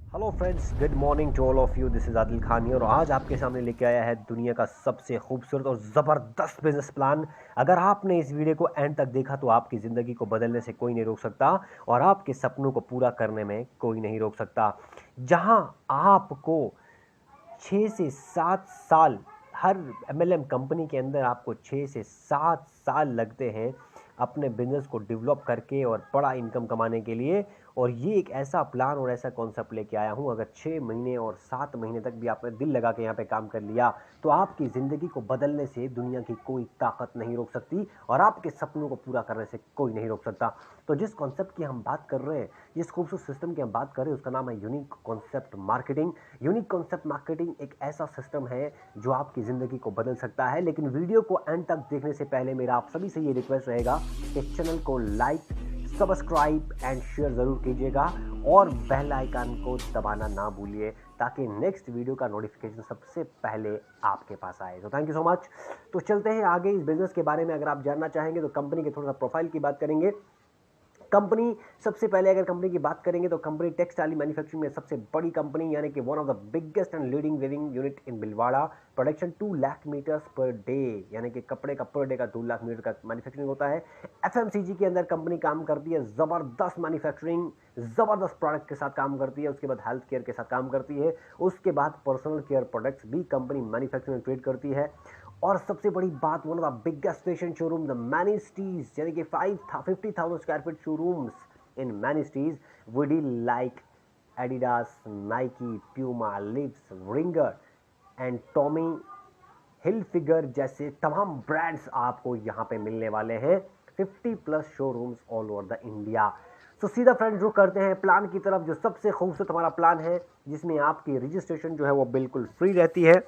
Hello friends, good morning to all of you. This is Adil Khan here, और आज आपके सामने लेके आया है दुनिया का सबसे खूबसूरत और ज़बरदस्त बिजनेस प्लान। अगर आपने इस वीडियो को एंड तक देखा तो आपकी ज़िंदगी को बदलने से कोई नहीं रोक सकता और आपके सपनों को पूरा करने में कोई नहीं रोक सकता। जहां आपको 6 से 7 साल, हर एमएलएम कंपनी के अंदर आपको 6 से 7 साल लगते हैं अपने बिजनेस को डेवलप करके और बड़ा इनकम कमाने के लिए। और ये एक ऐसा प्लान और ऐसा कॉन्सेप्ट लेके आया हूँ, अगर 6 महीने और 7 महीने तक भी आपने दिल लगा के यहाँ पे काम कर लिया तो आपकी ज़िंदगी को बदलने से दुनिया की कोई ताकत नहीं रोक सकती और आपके सपनों को पूरा करने से कोई नहीं रोक सकता। तो जिस कॉन्सेप्ट की हम बात कर रहे हैं, जिस खूबसूरत सिस्टम की हम बात कर रहे हैं, उसका नाम है unique concept marketing. Unique concept marketing एक ऐसा सिस्टम है जो आपकी ज़िंदगी को बदल सकता है। लेकिन वीडियो को एंड तक देखने से पहले मेरा आप सभी से ये रिक्वेस्ट रहेगा कि चैनल को लाइक, सब्सक्राइब एंड शेयर ज़रूर कीजिएगा और बेल आइकन को दबाना ना भूलिए ताकि नेक्स्ट वीडियो का नोटिफिकेशन सबसे पहले आपके पास आए। तो थैंक यू सो मच। तो चलते हैं आगे इस बिजनेस के बारे में। अगर आप जानना चाहेंगे तो कंपनी के थोड़ा सा प्रोफाइल की बात करेंगे। कंपनी, सबसे पहले अगर कंपनी की बात करेंगे तो कंपनी टेक्सटाइल मैन्युफैक्चरिंग में सबसे बड़ी कंपनी, यानी कि one of the biggest and leading weaving unit in Bhilwara. Production 2 lakh meters per day, यानी कि कपड़े का पर डे का 2 लाख मीटर का मैन्युफैक्चरिंग होता है। एफएमसीजी के अंदर कंपनी काम करती है, ज़बरदस्त मैन्युफैक्चरिंग, ज़बरदस्त प्रोडक्ट के साथ काम करती है। उसके बाद हेल्थ केयर के साथ काम करती है। उसके बाद पर्सनल केयर प्रोडक्ट्स भी कंपनी मैन्युफैक्चरिंग ट्रेड करती है। और सबसे बड़ी बात, one of the biggest fashion showroom the manistees, यानी कि 50,000 square feet showrooms in manistees we deal like Adidas, Nike, Puma, Levi's, Wrangler and Tommy Hilfiger जैसे तमाम ब्रांड्स आपको यहाँ पे मिलने वाले हैं। 50 plus showrooms all over the India. तो सीधा फ्रेंड रुक करते हैं प्लान की तरफ, जो सबसे खूबसूरत हमारा प्लान है, जिसमें आपकी रजिस्ट्रेशन जो है वो बिल्कुल फ्री रहती है,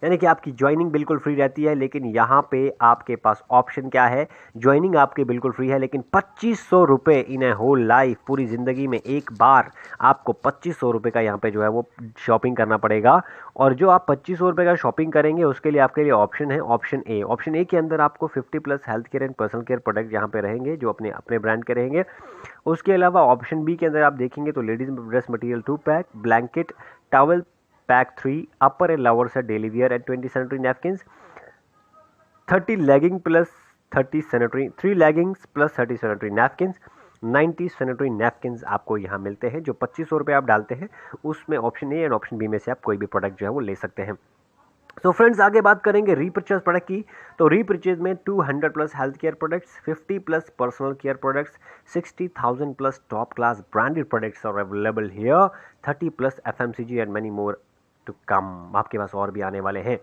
यानी कि आपकी ज्वाइनिंग बिल्कुल फ्री रहती है। लेकिन यहाँ पे आपके पास ऑप्शन क्या है, ज्वाइनिंग आपकी बिल्कुल फ्री है लेकिन 2500 रुपये इन ए होल लाइफ, पूरी ज़िंदगी में एक बार आपको 2500 रुपये का यहाँ पे जो है वो शॉपिंग करना पड़ेगा। और जो आप 2500 रुपये का शॉपिंग करेंगे उसके लिए आपके लिए ऑप्शन है ऑप्शन ए। ऑप्शन ए के अंदर आपको 50 plus health care and personal care product यहाँ पे रहेंगे जो अपने अपने ब्रांड के रहेंगे। उसके अलावा ऑप्शन बी के अंदर आप देखेंगे तो ladies dress material 2 pack, blanket, towel pack 3, upper and lower set daily wear and 20 sanitary napkins, 30 legging plus 30 sanitary, 3 leggings plus 30 sanitary napkins, 90 sanitary napkins आपको यहाँ मिलते हैं। जो 2500 रुपये आप डालते हैं उसमें option A and option B में से आप कोई भी प्रोडक्ट जो है वो ले सकते हैं। तो फ्रेंड्स, आगे बात करेंगे रीपरचेज प्रोडक्ट की। तो रीपरचेज में 200 plus health care products, 50 plus personal care products, 60,000 plus top class branded products are available here, 30 plus FMCG and many more to come, आपके पास और भी आने वाले हैं।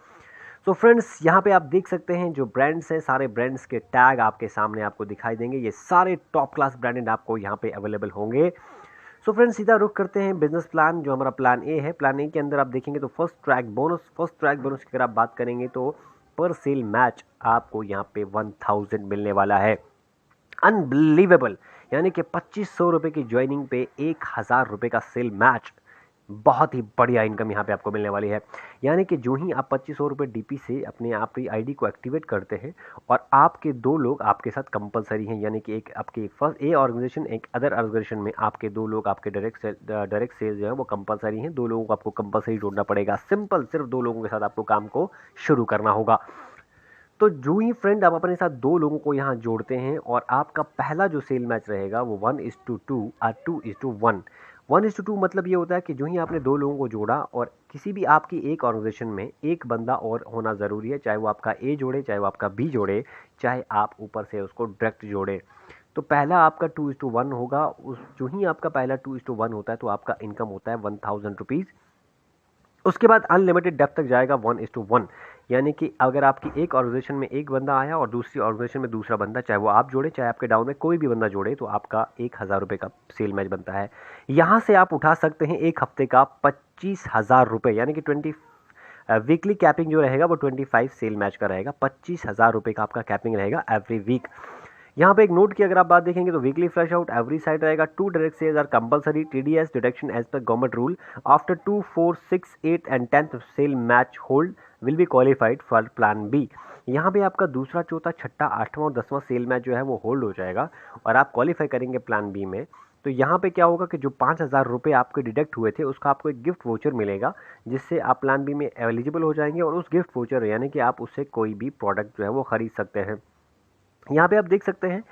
सो फ्रेंड्स, यहाँ पे आप देख सकते हैं जो ब्रांड्स हैं, सारे ब्रांड्स के टैग आपके सामने आपको दिखाई देंगे। ये सारे टॉप क्लास ब्रांडेड आपको यहाँ पे अवेलेबल होंगे। सो फ्रेंड्स, सीधा रुक करते हैं बिजनेस प्लान, जो हमारा प्लान ए है। प्लान ए के अंदर आप देखेंगे तो फर्स्ट ट्रैक बोनस की अगर आप बात करेंगे तो पर सेल मैच आपको यहाँ पे 1000 मिलने वाला है। अनबिलीवेबल, यानी कि 2500 रुपये की ज्वाइनिंग पे 1000 रुपये का सेल मैच, बहुत ही बढ़िया इनकम यहाँ पे आपको मिलने वाली है। यानी कि जो ही आप 2500 रुपये डीपी से अपने आप ही आईडी को एक्टिवेट करते हैं और आपके 2 लोग आपके साथ कंपलसरी हैं, यानी कि एक आपके फर्स्ट ए ऑर्गेनाइजेशन, एक अदर ऑर्गेनाइजेशन में आपके 2 लोग आपके डायरेक्ट सेल्स जो है वो कंपलसरी हैं। 2 लोगों को आपको कंपलसरी जोड़ना पड़ेगा। सिंपल, सिर्फ 2 लोगों के साथ आपको काम को शुरू करना होगा। तो जो ही फ्रेंड आप अपने साथ 2 लोगों को यहाँ जोड़ते हैं और आपका पहला जो सेल मैच रहेगा वो 1:2 और 2:1। 1:2 मतलब ये होता है कि जो ही आपने 2 लोगों को जोड़ा और किसी भी आपकी एक ऑर्गेनाइजेशन में एक बंदा और होना ज़रूरी है, चाहे वो आपका ए जोड़े, चाहे वो आपका बी जोड़े, चाहे आप ऊपर से उसको डायरेक्ट जोड़े। तो पहला आपका 2:1 होगा। उस जो ही आपका पहला 2:1 होता है तो आपका इनकम होता है 1000 रुपीज़। उसके बाद अनलिमिटेड डेप्थ तक जाएगा 1:1, यानी कि अगर आपकी एक ऑर्गेनाइजेशन में एक बंदा आया और दूसरी ऑर्गेनाइजेशन में दूसरा बंदा, चाहे वो आप जोड़े चाहे आपके डाउन में कोई भी बंदा जोड़े, तो आपका 1000 रुपये का सेल मैच बनता है। यहाँ से आप उठा सकते हैं एक हफ्ते का 25,000 रुपये, यानी कि 20 वीकली कैपिंग जो रहेगा वो 25 सेल मैच का रहेगा। 25,000 रुपये का आपका कैपिंग रहेगा एवरी वीक। यहाँ पे एक नोट की अगर आप बात देखेंगे तो weekly flush out every side रहेगा। 2 direct sales are compulsory, TDS deduction as per government rule. After 2, 4, 6, 8 and 10th sale match hold will be qualified for plan B. यहाँ पे आपका दूसरा, चौथा, छठा, 8वां और 10वां सेल मैच जो है वो होल्ड हो जाएगा और आप क्वालिफाई करेंगे प्लान बी में। तो यहाँ पे क्या होगा कि जो 5,000 रुपये आपके डिडक्ट हुए थे उसका आपको एक गिफ्ट वोचर मिलेगा, जिससे आप प्लान बी में एलिजिबल हो जाएंगे और उस गिफ्ट वोचर यानी कि आप उससे कोई भी प्रोडक्ट जो है वो खरीद सकते हैं। यहाँ पे आप देख सकते हैं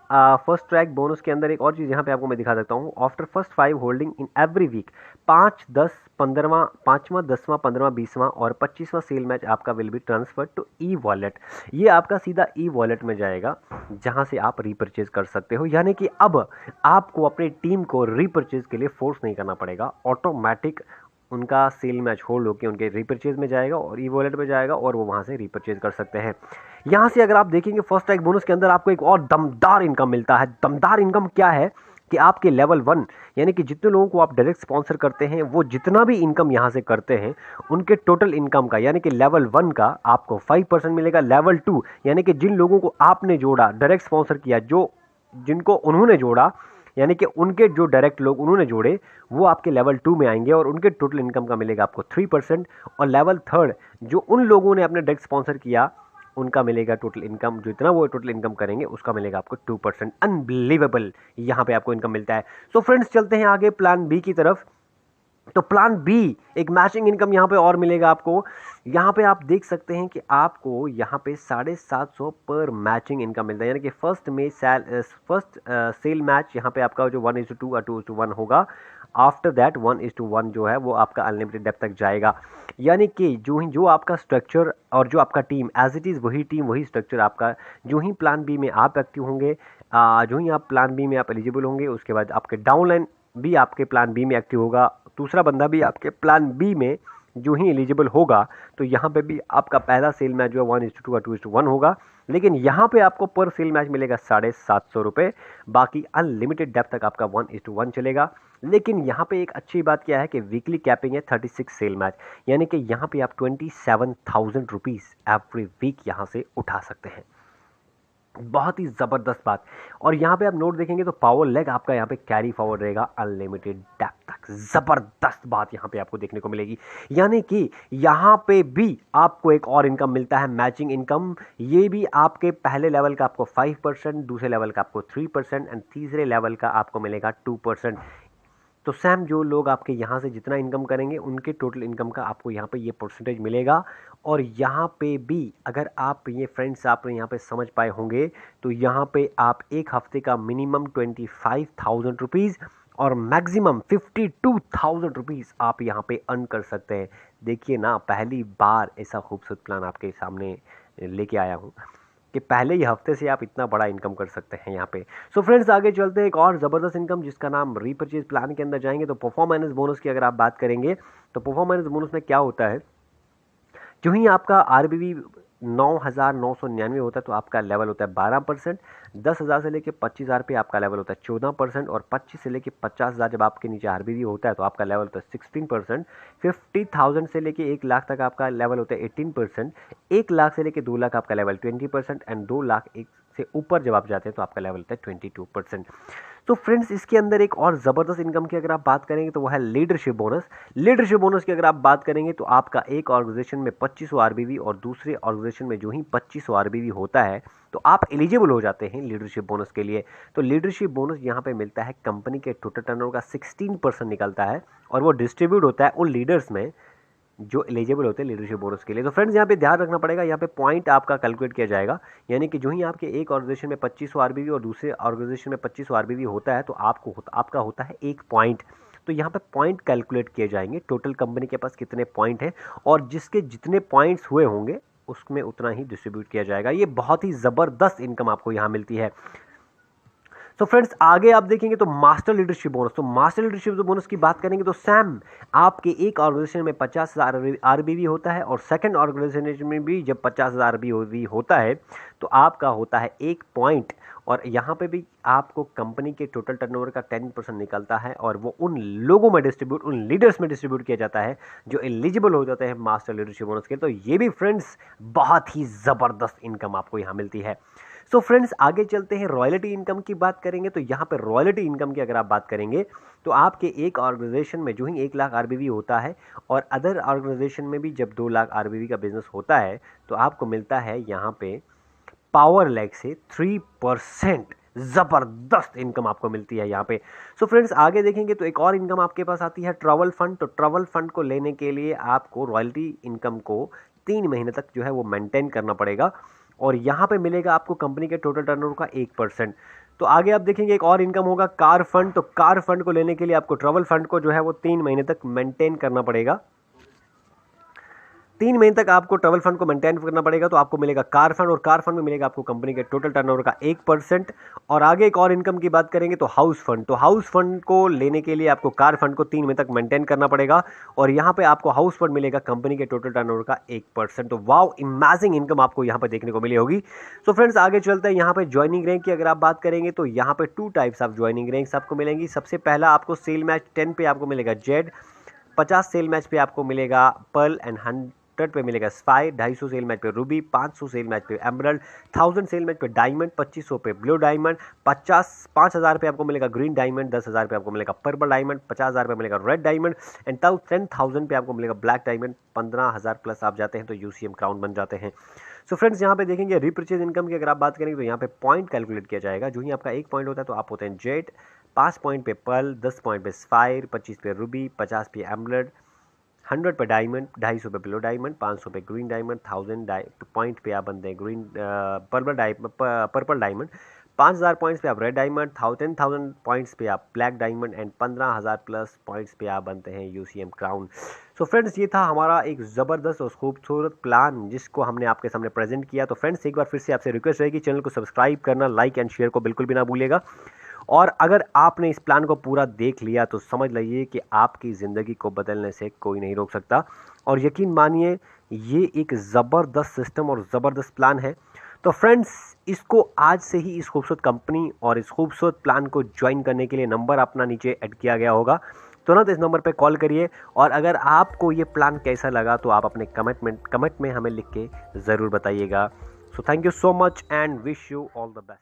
फर्स्ट ट्रैक बोनस के अंदर एक और चीज़ यहाँ पे आपको मैं दिखा सकता हूँ। After first 5 holding in every week 5, 10, 15वां, 5वां, 10वां, 15वां, 20वां और 25वां सेल मैच आपका will be transfer to e wallet. ये आपका सीधा ई वॉलेट में जाएगा, जहाँ से आप रीपरचेज कर सकते हो। यानी कि अब आपको अपनी टीम को रीपरचेज के लिए फोर्स नहीं करना पड़ेगा, ऑटोमेटिक उनका सेल मैच होल्ड होकर उनके रीपरचेज में जाएगा और ई वॉलेट में जाएगा और वो वहाँ से रीपरचेज कर सकते हैं। यहाँ से अगर आप देखेंगे फर्स्ट ट्रैक बोनस के अंदर आपको एक और दमदार इनकम मिलता है। दमदार इनकम क्या है कि आपके लेवल 1 यानी कि जितने लोगों को आप डायरेक्ट स्पॉन्सर करते हैं वो जितना भी इनकम यहाँ से करते हैं उनके टोटल इनकम का यानी कि लेवल 1 का आपको 5% मिलेगा। लेवल 2 यानी कि जिन लोगों को आपने जोड़ा, डायरेक्ट स्पॉन्सर किया, जो जिनको उन्होंने जोड़ा यानी कि उनके जो डायरेक्ट लोग उन्होंने जोड़े वो आपके लेवल 2 में आएंगे और उनके टोटल इनकम का मिलेगा आपको 3%। और लेवल 3 जो उन लोगों ने अपने डायरेक्ट स्पॉन्सर किया उनका मिलेगा टोटल इनकम, जो इतना वो टोटल इनकम करेंगे उसका मिलेगा आपको 2%। अनबिलीवेबल यहाँ पे आपको इनकम मिलता है। सो फ्रेंड्स चलते हैं आगे प्लान बी की तरफ। तो प्लान बी एक मैचिंग इनकम यहाँ पे और मिलेगा आपको। यहाँ पे आप देख सकते हैं कि आपको यहाँ पे 750 पर मैचिंग इनकम मिलता है, यानी कि फर्स्ट सेल मैच यहाँ पे आपका जो 1:2 और 2:1 होगा। आफ्टर दैट 1:1 जो है वो आपका अनलिमिटेड डेप्थ तक जाएगा। यानी कि जो आपका स्ट्रक्चर और जो आपका टीम एज इट इज़ वही टीम वही स्ट्रक्चर आपका, जो ही प्लान बी में आप एक्टिव होंगे, जो ही आप प्लान बी में आप एलिजिबल होंगे, उसके बाद आपके डाउनलाइन भी आपके प्लान बी में एक्टिव होगा, दूसरा बंदा भी आपके प्लान बी में जो ही एलिजिबल होगा, तो यहाँ पे भी आपका पहला सेल मैच जो है 1:2 और 2:1 होगा। लेकिन यहाँ पे आपको पर सेल मैच मिलेगा 750 रुपये, बाकी अनलिमिटेड डेप्थ तक आपका 1:1 चलेगा। लेकिन यहाँ पे एक अच्छी बात क्या है कि वीकली कैपिंग है 36 सेल मैच, यानी कि यहाँ पे आप 27,000 रुपीज़ एवरी वीक यहाँ से उठा सकते हैं। बहुत ही ज़बरदस्त बात। और यहाँ पे आप नोट देखेंगे तो पावर लेग आपका यहाँ पे कैरी फॉरवर्ड रहेगा अनलिमिटेड डेप्थ तक। ज़बरदस्त बात यहाँ पे आपको देखने को मिलेगी। यानी कि यहाँ पे भी आपको एक और इनकम मिलता है, मैचिंग इनकम। ये भी आपके पहले लेवल का आपको 5%, दूसरे लेवल का आपको 3% एंड तीसरे लेवल का आपको मिलेगा 2%। तो सैम जो लोग आपके यहाँ से जितना इनकम करेंगे उनके टोटल इनकम का आपको यहाँ पे ये परसेंटेज मिलेगा। और यहाँ पे भी अगर आप ये फ्रेंड्स आप यहाँ पे समझ पाए होंगे तो यहाँ पे आप एक हफ्ते का मिनिमम 25,000 रुपीज़ और मैक्सिमम 52,000 रुपीज़ आप यहाँ पे अर्न कर सकते हैं। देखिए ना, पहली बार ऐसा खूबसूरत प्लान आपके सामने लेके आया हूँ कि पहले ही हफ्ते से आप इतना बड़ा इनकम कर सकते हैं यहाँ पे। सो फ्रेंड्स आगे चलते हैं एक और ज़बरदस्त इनकम जिसका नाम रीपरचेज प्लान के अंदर जाएंगे। तो परफॉर्मेंस बोनस की अगर आप बात करेंगे तो परफॉर्मेंस बोनस में क्या होता है, जो ही आपका आरबीवी 9,999 होता है तो आपका लेवल होता है 12%। 10,000 से लेके 25,000 पे आपका लेवल होता है 14% और 25 से लेके 50,000 जब आपके नीचे आरबीवी होता है तो आपका लेवल होता है 16%। 50,000 से लेके 1 लाख तक आपका लेवल होता है 18%। 1 लाख से लेके 2 लाख आपका लेवल 20% एंड 2 लाख से ऊपर जब आप जाते हैं तो आपका लेवल होता है 22%। तो फ्रेंड्स इसके अंदर एक और ज़बरदस्त इनकम की अगर आप बात करेंगे तो वो है लीडरशिप बोनस। लीडरशिप बोनस की अगर आप बात करेंगे तो आपका एक ऑर्गेनाइजेशन में 2500 आरबीवी और दूसरे ऑर्गेनाइजेशन में जो ही 2500 आरबीवी होता है तो आप एलिजिबल हो जाते हैं लीडरशिप बोनस के लिए। तो लीडरशिप बोनस यहाँ पे मिलता है, कंपनी के टोटल टर्नओवर का 16% निकलता है और वो डिस्ट्रीब्यूट होता है उन लीडर्स में जो एलिजिबल होते हैं लीडरशिप बोनस के लिए। तो फ्रेंड्स यहाँ पे ध्यान रखना पड़ेगा, यहाँ पे पॉइंट आपका कैलकुलेट किया जाएगा। यानी कि जो ही आपके एक ऑर्गेनाइजेशन में 2500 आरबीवी और दूसरे ऑर्गेनाइजेशन में 2500 आरबीवी होता है तो आपका होता है 1 पॉइंट। तो यहाँ पे पॉइंट कैलकुलेट किए जाएंगे, टोटल कंपनी के पास कितने पॉइंट हैं और जिसके जितने पॉइंट्स हुए होंगे उसमें उतना ही डिस्ट्रीब्यूट किया जाएगा। ये बहुत ही ज़बरदस्त इनकम आपको यहाँ मिलती है। तो फ्रेंड्स आगे आप देखेंगे तो मास्टर लीडरशिप बोनस। तो मास्टर लीडरशिप बोनस की बात करेंगे तो सैम आपके एक ऑर्गेनाइजेशन में 50,000 आरबीवी होता है और सेकंड ऑर्गेनाइजेशन में भी जब 50,000 आरबीवी होता है तो आपका होता है 1 पॉइंट। और यहाँ पे भी आपको कंपनी के टोटल टर्नओवर का 10% निकलता है और वो उन लोगों में डिस्ट्रीब्यूट, उन लीडर्स में डिस्ट्रीब्यूट किया जाता है जो एलिजिबल हो जाते हैं मास्टर लीडरशिप बोनस के। तो ये भी फ्रेंड्स बहुत ही ज़बरदस्त इनकम आपको यहाँ मिलती है। सो फ्रेंड्स आगे चलते हैं, रॉयल्टी इनकम की बात करेंगे। तो यहाँ पर रॉयल्टी इनकम की अगर आप बात करेंगे तो आपके एक ऑर्गेनाइजेशन में जो ही 1 लाख आरबीवी होता है और अदर ऑर्गेनाइजेशन में भी जब 2 लाख आरबीवी का बिजनेस होता है तो आपको मिलता है यहाँ पे पावर लैग से 3% ज़बरदस्त इनकम आपको मिलती है यहाँ पे। सो फ्रेंड्स आगे देखेंगे तो एक और इनकम आपके पास आती है ट्रैवल फंड। तो ट्रैवल फंड को लेने के लिए आपको रॉयल्टी इनकम को 3 महीने तक जो है वो मेंटेन करना पड़ेगा और यहाँ पे मिलेगा आपको कंपनी के टोटल टर्नओवर का 1%। तो आगे आप देखेंगे एक और इनकम होगा कार फंड। तो कार फंड को लेने के लिए आपको ट्रैवल फंड को जो है वो 3 महीने तक मेंटेन करना पड़ेगा। 3 महीने तक आपको ट्रैवल फंड को मेंटेन करना पड़ेगा तो आपको मिलेगा कार फंड और कार फंड में मिलेगा आपको कंपनी के टोटल टर्नओवर का 1%। और आगे एक और इनकम की बात करेंगे तो हाउस फंड। तो हाउस फंड को लेने के लिए आपको कार फंड को 3 महीने तक मेंटेन करना पड़ेगा और यहाँ पे आपको हाउस फंड मिलेगा कंपनी के टोटल टर्नओवर का 1%। तो वाओ, इमेजिंग इनकम आपको यहाँ पे देखने को मिली होगी। सो फ्रेंड्स आगे चलते हैं यहाँ पे ज्वाइनिंग रैंक की अगर आप बात करेंगे तो यहाँ पे 2 टाइप्स ऑफ ज्वाइनिंग रैंक्स आपको मिलेंगी। सबसे पहला आपको सेल मैच 10 पे आपको मिलेगा जेड, 50 सेल मैच पे आपको मिलेगा पर्ल एंड 100 पे मिलेगा स्पाई, 250 सेल मैच पे रूबी, 500 सेल मैच पे एमरल्ड, 1000 सेल मैच पे डायमंड, 2500 पे ब्लू डायमंड, 5000 पे आपको मिलेगा ग्रीन डायमंड, 10,000 पे आपको मिलेगा पर्पल डायमंड, 50,000 पे मिलेगा रेड डायमंड एंड 10,000 पे आपको मिलेगा ब्लैक डायमंड। 15,000 प्लस आप जाते हैं तो यूसीएम क्राउन बन जाते हैं। सो फ्रेंड्स यहाँ पे देखेंगे रिपर्चेज इनकम की अगर आप बात करेंगे तो यहाँ पे पॉइंट कैलकुलेट किया जाएगा। जो ही आपका 1 पॉइंट होता है तो आप होते हैं जेड, 5 पॉइंट पे पर्ल, 10 पॉइंट पे स्पायर, 25 पे रूबी, 50 पे एमरल्ड, 100 पे डायमंड, 250 पे ब्लू डायमंड, 500 पे ग्रीन डायमंड, 1000 पॉइंट पे आप बनते हैं ग्रीन पर्पल डायमंड, 5000 पॉइंट्स पे आप रेड डायमंड, 10,000 पॉइंट्स पे आप black diamond and 15,000 plus points पे आप बनते हैं यूसीएम क्राउन। सो फ्रेंड्स ये था हमारा एक ज़बरदस्त और खूबसूरत प्लान जिसको हमने आपके सामने प्रेजेंट किया। तो फ्रेंड्स एक बार फिर से आपसे रिक्वेस्ट रहेगी चैनल को सब्सक्राइब करना, लाइक एंड शेयर को बिल्कुल भी ना भूलिएगा। और अगर आपने इस प्लान को पूरा देख लिया तो समझ लीजिए कि आपकी ज़िंदगी को बदलने से कोई नहीं रोक सकता। और यकीन मानिए ये एक ज़बरदस्त सिस्टम और ज़बरदस्त प्लान है। तो फ्रेंड्स इसको आज से ही इस खूबसूरत कंपनी और इस खूबसूरत प्लान को ज्वाइन करने के लिए नंबर अपना नीचे ऐड किया गया होगा, तुरंत इस नंबर पर कॉल करिए। और अगर आपको ये प्लान कैसा लगा तो आप अपने कमेंट में हमें लिख के ज़रूर बताइएगा। So thank you so much and wish you all the best.